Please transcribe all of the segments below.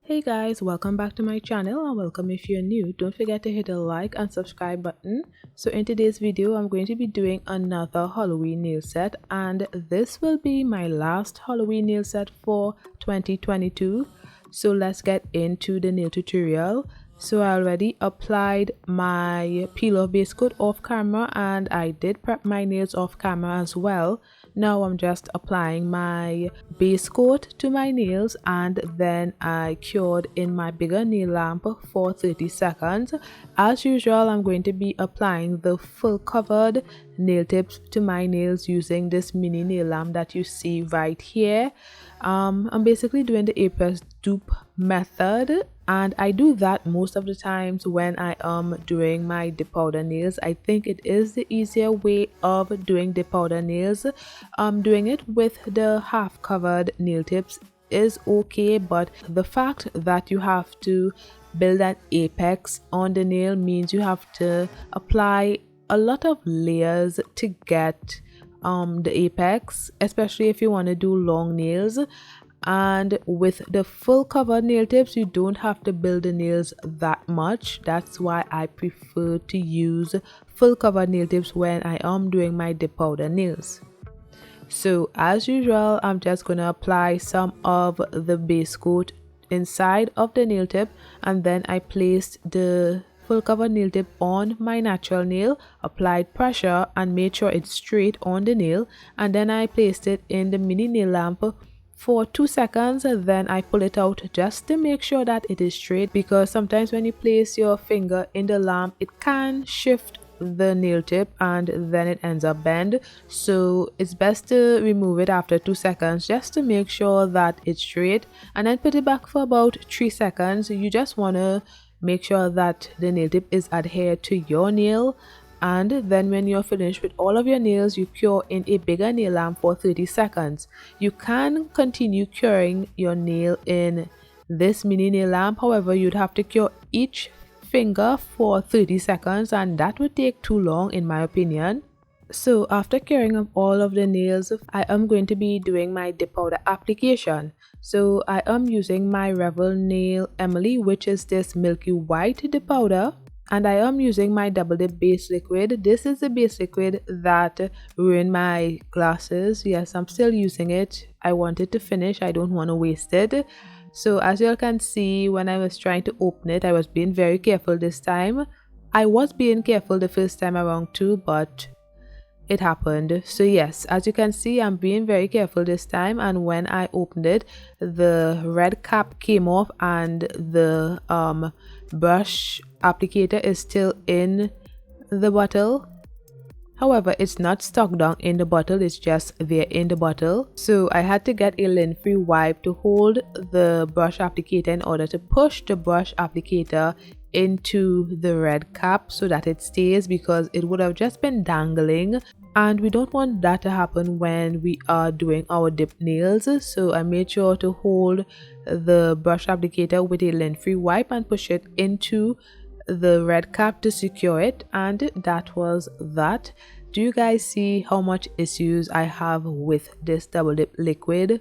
Hey guys, welcome back to my channel and welcome if you're new. Don't forget to hit the like and subscribe button. So in today's video, I'm going to be doing another Halloween nail set, and this will be my last Halloween nail set for 2022. So let's get into the nail tutorial. So I already applied my peel off base coat off camera, and I did prep my nails off camera as well. Now I'm just applying my base coat to my nails, and then I cured in my bigger nail lamp for 30 seconds. As usual, I'm going to be applying the full covered nail tips to my nails using this mini nail lamp that you see right here. I'm basically doing the A-press dupe method, and I do that most of the times when I am doing my dip powder nails. I think it is the easier way of doing dip powder nails. Doing it with the half covered nail tips is okay, but the fact that you have to build an apex on the nail means you have to apply a lot of layers to get the apex, especially if you want to do long nails. And with the full covered nail tips, you don't have to build the nails that much. That's why I prefer to use full covered nail tips when I am doing my dip powder nails. So as usual, I'm just going to apply some of the base coat inside of the nail tip, and then I placed the full cover nail tip on my natural nail, applied pressure and made sure it's straight on the nail, and then I placed it in the mini nail lamp for 2 seconds. Then I pull it out just to make sure that it is straight, because sometimes when you place your finger in the lamp, it can shift the nail tip and then it ends up bent. So it's best to remove it after 2 seconds just to make sure that it's straight, and then put it back for about 3 seconds. You just want to make sure that the nail tip is adhered to your nail, and then when you're finished with all of your nails, you cure in a bigger nail lamp for 30 seconds. You can continue curing your nail in this mini nail lamp, however you'd have to cure each finger for 30 seconds, and that would take too long in my opinion. So after curing up all of the nails, I am going to be doing my dip powder application. So I am using my Revel Nail Emily, which is this milky white dip powder, and I am using my double dip base liquid. This is the base liquid that ruined my glasses. Yes, I'm still using it. I want it to finish. I don't want to waste it. So as you all can see, when I was trying to open it, I was being very careful this time. I was being careful the first time around too, but it happened. So yes, as you can see, I'm being very careful this time, and when I opened it, the red cap came off and the brush applicator is still in the bottle. However, it's not stuck down in the bottle, it's just there in the bottle. So I had to get a lint-free wipe to hold the brush applicator in order to push the brush applicator into the red cap so that it stays, because it would have just been dangling, and we don't want that to happen when we are doing our dip nails. So I made sure to hold the brush applicator with a lint-free wipe and push it into the red cap to secure it, and that was that. Do you guys see how much issues I have with this double dip liquid?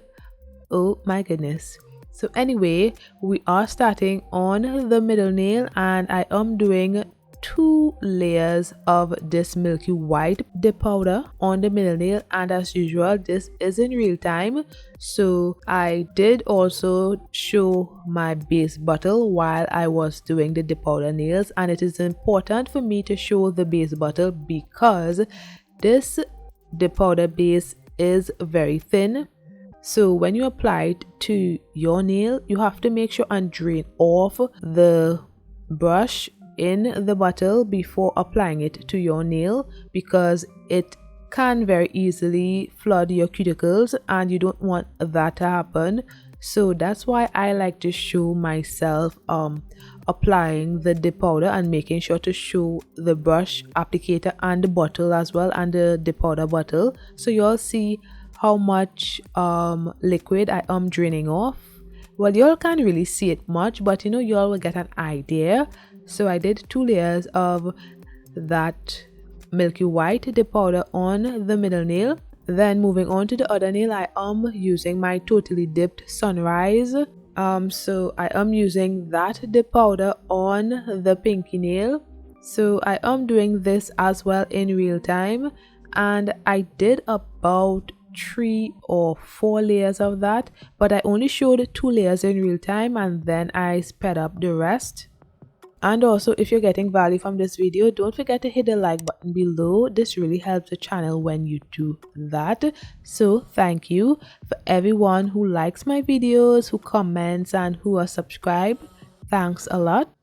Oh my goodness. So anyway, we are starting on the middle nail, and I am doing 2 layers of this milky white dip powder on the middle nail, and as usual this is in real time. So I did also show my base bottle while I was doing the dip powder nails, and it is important for me to show the base bottle because this dip powder base is very thin. So when you apply it to your nail, you have to make sure and drain off the brush in the bottle before applying it to your nail, because it can very easily flood your cuticles and you don't want that to happen. So that's why I like to show myself applying the dip powder and making sure to show the brush applicator and the bottle as well, and the dip powder bottle, so you all see how much liquid I am draining off. Well, you all can't really see it much, but you all will get an idea. So I did 2 layers of that milky white dip powder on the middle nail, Then moving on to the other nail, I am using my Totally Dipped Sunrise So I am using that dip powder on the pinky nail. So I am doing this as well in real time, and I did about 3 or 4 layers of that, but I only showed 2 layers in real time and then I sped up the rest. And also, if you're getting value from this video, don't forget to hit the like button below. This really helps the channel when you do that. So thank you for everyone who likes my videos, who comments, and who are subscribed. Thanks a lot.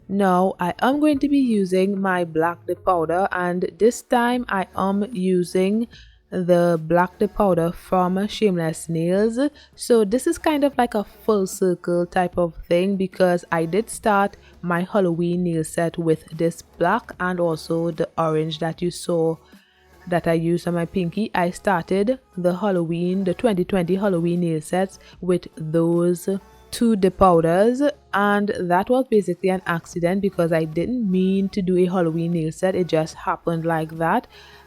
Now I am going to be using my black dip powder, and this time I am using the black dip powder from Shameless Nails. So this is kind of like a full circle type of thing, because I did start my Halloween nail set with this black and also the orange that you saw that I used on my pinky. I started the 2020 Halloween nail sets with those 2 dip powders, and that was basically an accident because I didn't mean to do a Halloween nail set. It just happened like that.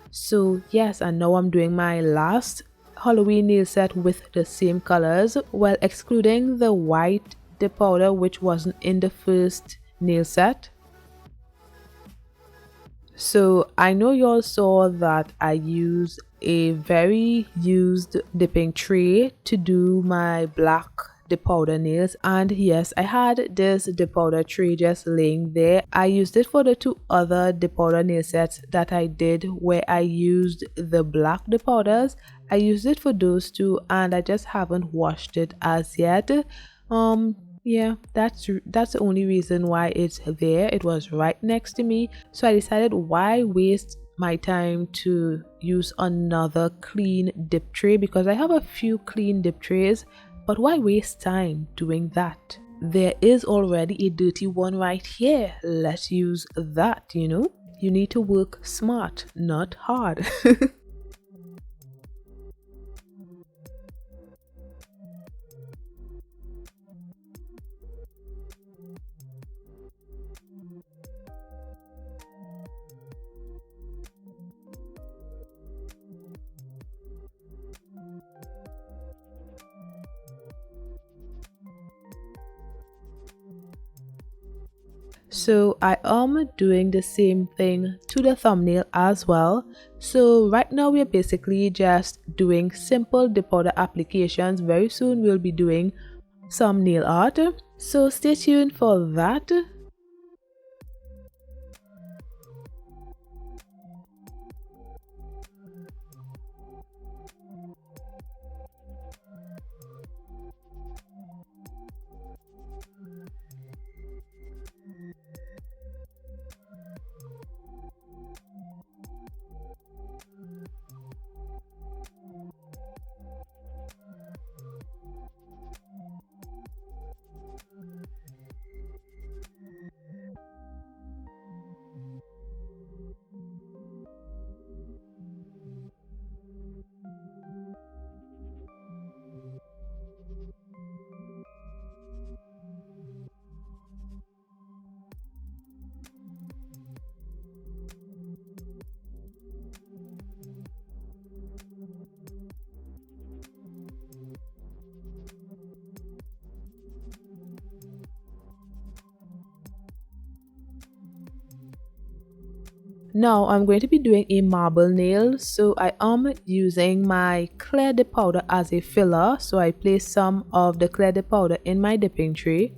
So yes, and now I'm doing my last Halloween nail set with the same colors, well, excluding the white dip powder which wasn't in the first nail set. So I know you all saw that I used a very used dipping tray to do my black dip powder nails, and yes, I had this dip powder tray just laying there. I used it for the 2 other dip powder nail sets that I did where I used the black dip powders. I used it for those 2 and I just haven't washed it as yet. Yeah, that's the only reason why it's there. It was right next to me, so I decided, why waste my time to use another clean dip tray, because I have a few clean dip trays, but why waste time doing that? There is already a dirty one right here. Let's use that. You need to work smart, not hard. So I am doing the same thing to the thumbnail as well. So right now we're basically just doing simple dip powder applications. Very soon we'll be doing some nail art, so stay tuned for that. Now I'm going to be doing a marble nail, so I am using my clear dip powder as a filler. So I place some of the clear dip powder in my dipping tray.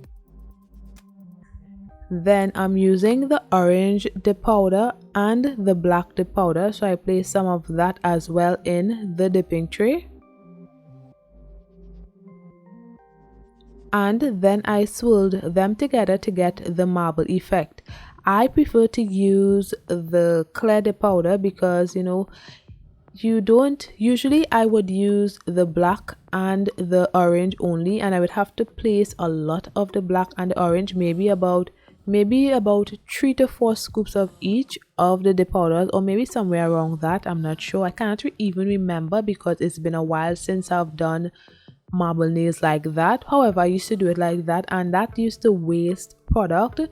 Then I'm using the orange dip powder and the black dip powder, so I place some of that as well in the dipping tray. And then I swirled them together to get the marble effect. I prefer to use the clear dip powder because you don't usually. I would use the black and the orange only, and I would have to place a lot of the black and the orange, maybe about 3 to 4 scoops of each of the dip powders, or maybe somewhere around that. I'm not sure. I cannot even remember because it's been a while since I've done marble nails like that. However, I used to do it like that, and that used to waste product.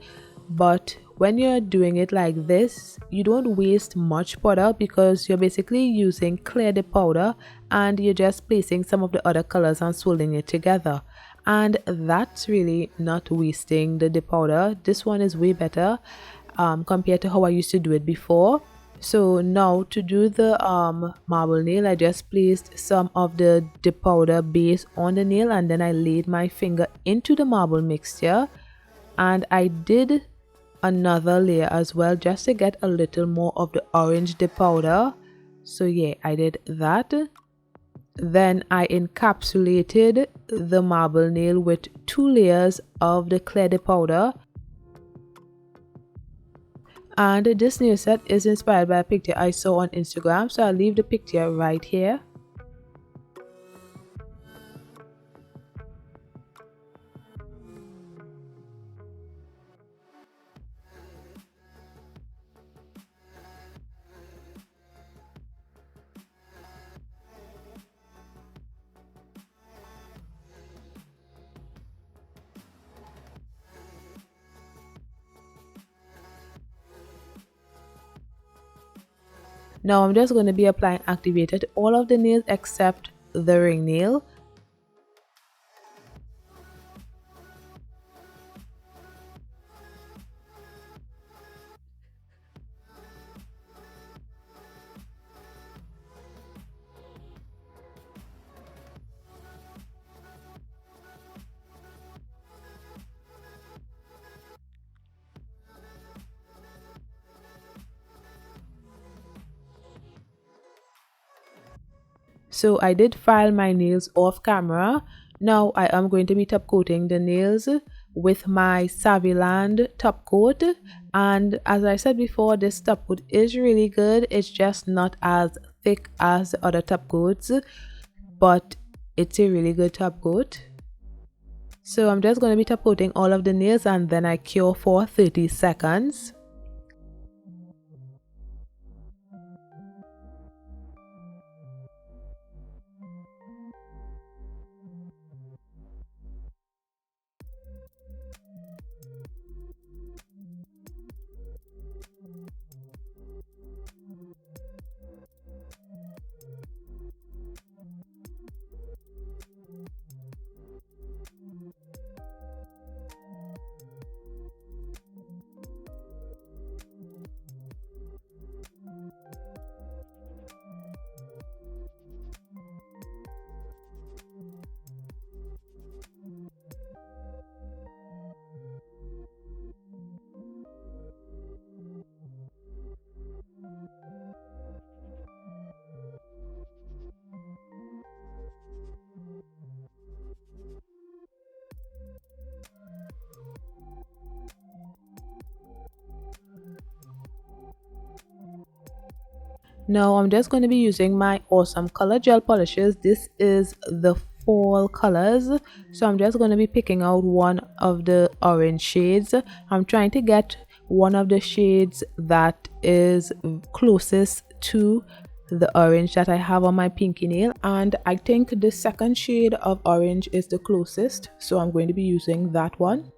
But when you're doing it like this, you don't waste much product because you're basically using clear dip powder and you're just placing some of the other colors and swirling it together, and that's really not wasting the dip powder. This one is way better compared to how I used to do it before. So now to do the marble nail, I just placed some of the dip powder base on the nail, and then I laid my finger into the marble mixture, and I did another layer as well just to get a little more of the orange dip powder. So yeah, I did that. Then I encapsulated the marble nail with 2 layers of the clear dip powder. And this nail set is inspired by a picture I saw on Instagram, so I'll leave the picture right here. Now I'm just going to be applying activator to all of the nails except the ring nail. So I did file my nails off camera. Now I am going to be top coating the nails with my Saviland top coat, and as I said before, this top coat is really good. It's just not as thick as the other top coats, but it's a really good top coat. So I'm just going to be top coating all of the nails, and then I cure for 30 seconds. Now I'm just going to be using my awesome color gel polishes. This is the fall colors, so I'm just going to be picking out one of the orange shades. I'm trying to get one of the shades that is closest to the orange that I have on my pinky nail, and I think the second shade of orange is the closest, so I'm going to be using that one.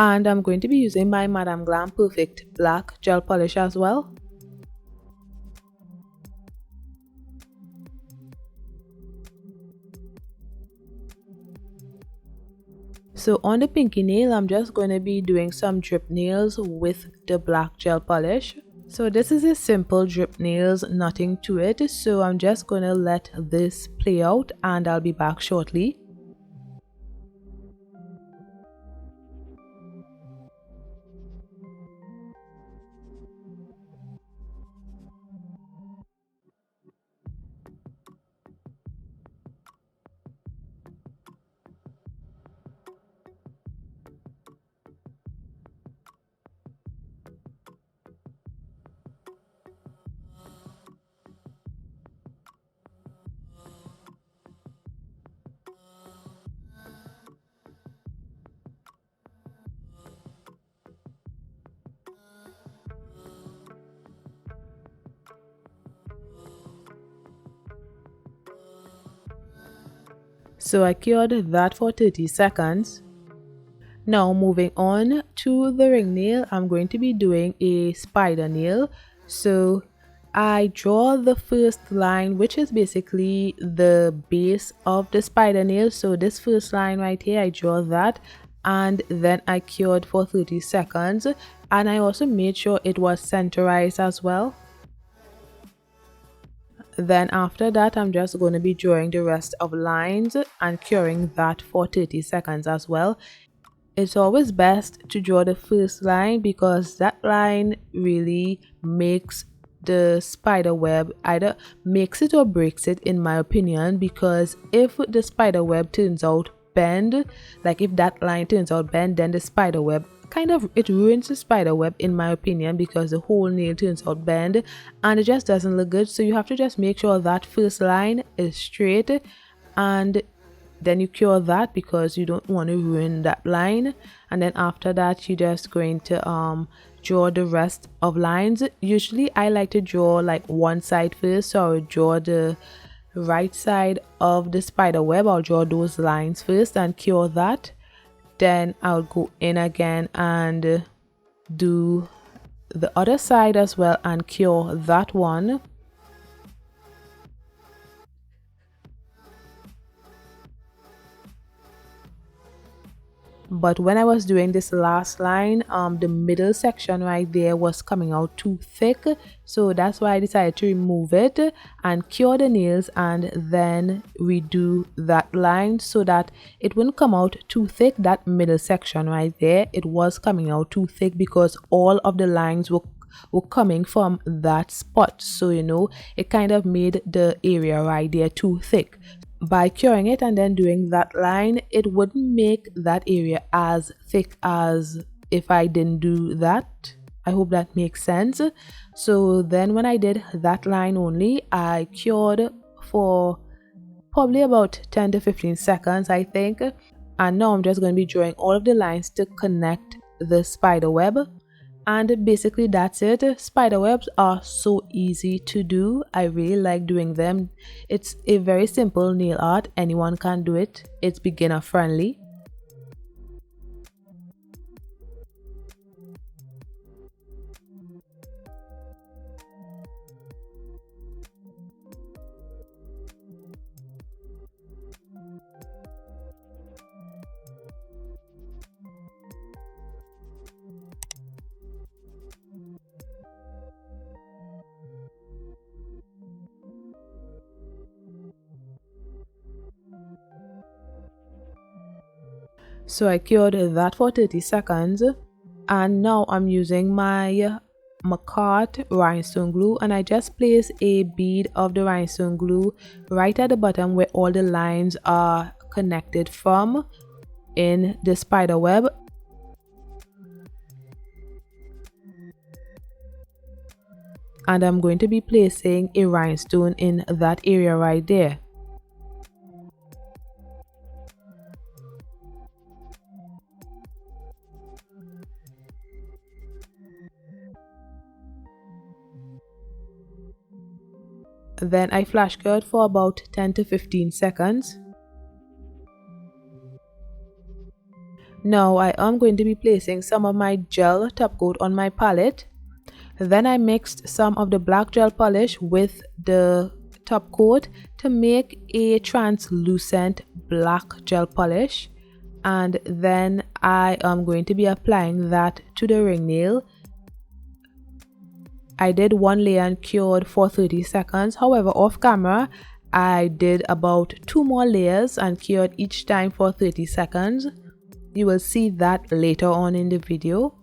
And I'm going to be using my Madame Glam Perfect Black Gel Polish as well. So on the pinky nail, I'm just going to be doing some drip nails with the black gel polish. So this is a simple drip nails, nothing to it. So I'm just going to let this play out and I'll be back shortly. So I cured that for 30 seconds. Now moving on to the ring nail, I'm going to be doing a spider nail. So I draw the first line, which is basically the base of the spider nail. So this first line right here, I draw that and then I cured for 30 seconds. And I also made sure it was centerized as well. Then after that, I'm just going to be drawing the rest of lines and curing that for 30 seconds as well. It's always best to draw the first line because that line really makes the spider web, either makes it or breaks it in my opinion, because if the spider web turns out bend, like if that line turns out bend, then the spider web it ruins the spider web in my opinion, because the whole nail turns out bend and it just doesn't look good. So you have to just make sure that first line is straight and then you cure that because you don't want to ruin that line. And then after that, you're just going to draw the rest of lines. Usually I like to draw like one side first, so I'll draw the right side of the spider web. I'll draw those lines first and cure that. Then I'll go in again and do the other side as well and cure that one. But when I was doing this last line, the middle section right there was coming out too thick, so that's why I decided to remove it and cure the nails and then redo that line so that it wouldn't come out too thick. That middle section right there, it was coming out too thick because all of the lines were coming from that spot, so you know, it kind of made the area right there too thick. By curing it and then doing that line, it wouldn't make that area as thick as if I didn't do that. I hope that makes sense. So then when I did that line only, I cured for probably about 10 to 15 seconds, I think. And now I'm just going to be drawing all of the lines to connect the spider web. And basically that's it. Spider webs are so easy to do. I really like doing them. It's a very simple nail art. Anyone can do it. It's beginner friendly. So I cured that for 30 seconds and now I'm using my McCart rhinestone glue and I just place a bead of the rhinestone glue right at the bottom where all the lines are connected from in the spider web. And I'm going to be placing a rhinestone in that area right there. Then I flash cured for about 10 to 15 seconds. Now I am going to be placing some of my gel top coat on my palette. Then I mixed some of the black gel polish with the top coat to make a translucent black gel polish, and then I am going to be applying that to the ring nail. I did one layer and cured for 30 seconds. However, off camera I did about 2 more layers and cured each time for 30 seconds. You will see that later on in the video.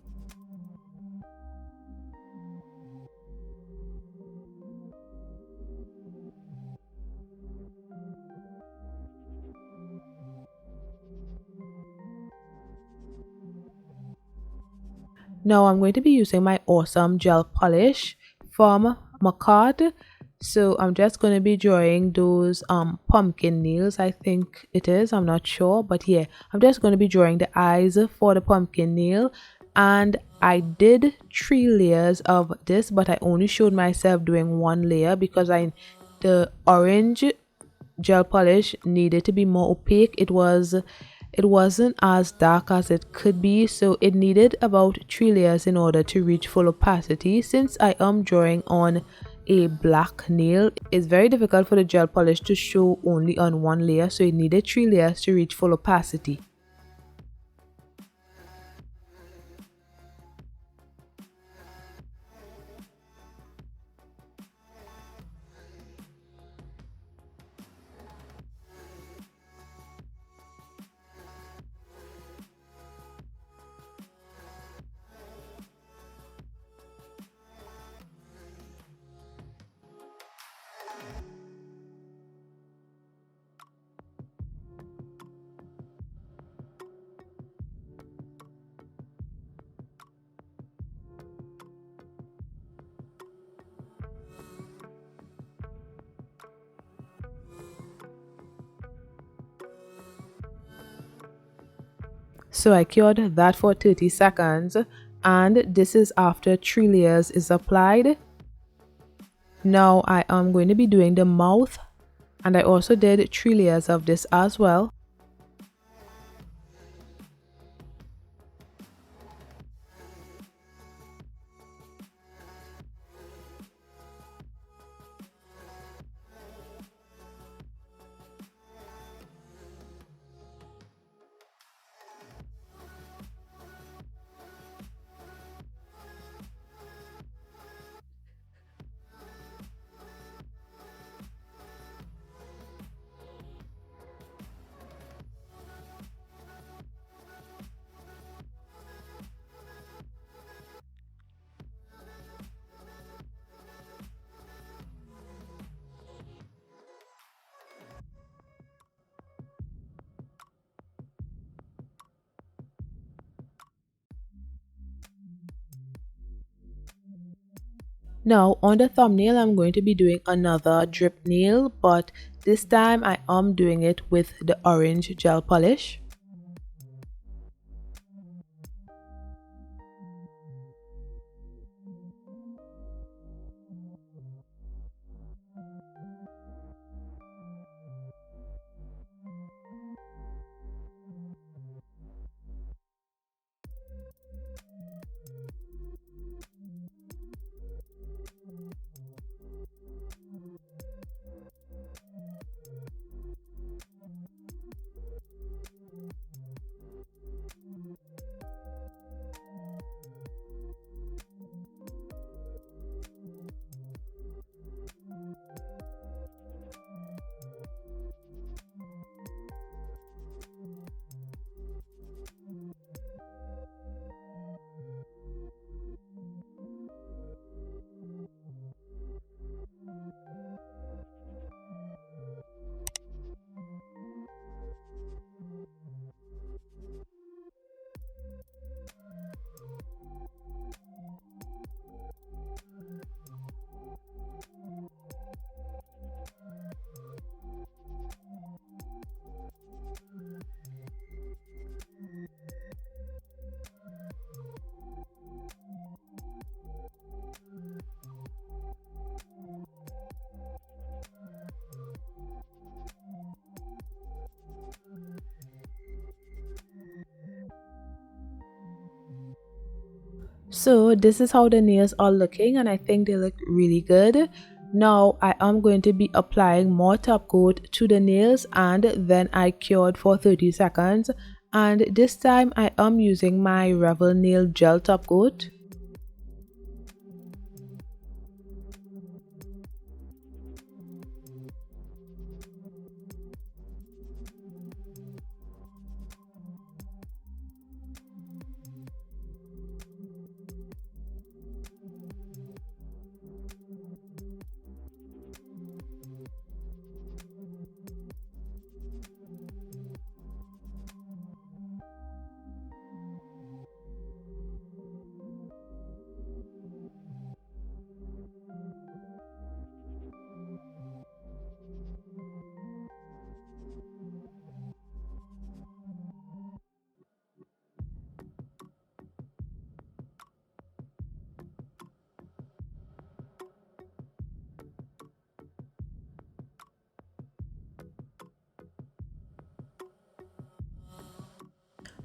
Now I'm going to be using my awesome gel polish from Macart. So I'm just going to be drawing those pumpkin nails, I think it is, I'm not sure, but yeah, I'm just going to be drawing the eyes for the pumpkin nail. And I did 3 layers of this, but I only showed myself doing 1 layer because the orange gel polish needed to be more opaque. It wasn't as dark as it could be, so it needed about 3 layers in order to reach full opacity. Since I am drawing on a black nail, it's very difficult for the gel polish to show only on 1 layer, so it needed 3 layers to reach full opacity. So I cured that for 30 seconds, and this is after 3 layers is applied. Now I am going to be doing the mouth, and I also did 3 layers of this as well. Now on the thumbnail I'm going to be doing another drip nail, but this time I am doing it with the orange gel polish. So this is how the nails are looking, and I think they look really good. Now I am going to be applying more top coat to the nails, and then I cured for 30 seconds, and this time I am using my Revel nail gel top coat.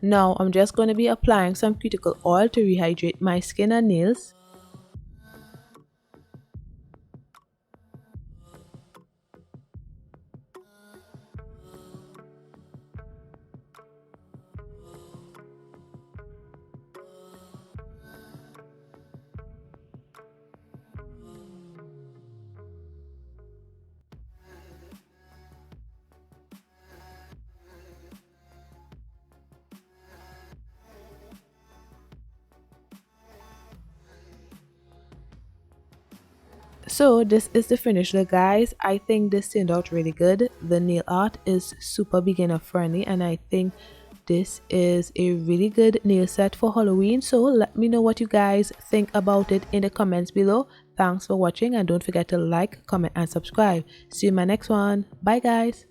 Now I'm just going to be applying some cuticle oil to rehydrate my skin and nails. So this is the finished look, guys. I think this turned out really good. The nail art is super beginner friendly, and I think this is a really good nail set for Halloween. So let me know what you guys think about it in the comments below. Thanks for watching, and don't forget to like, comment and subscribe. See you in my next one. Bye guys.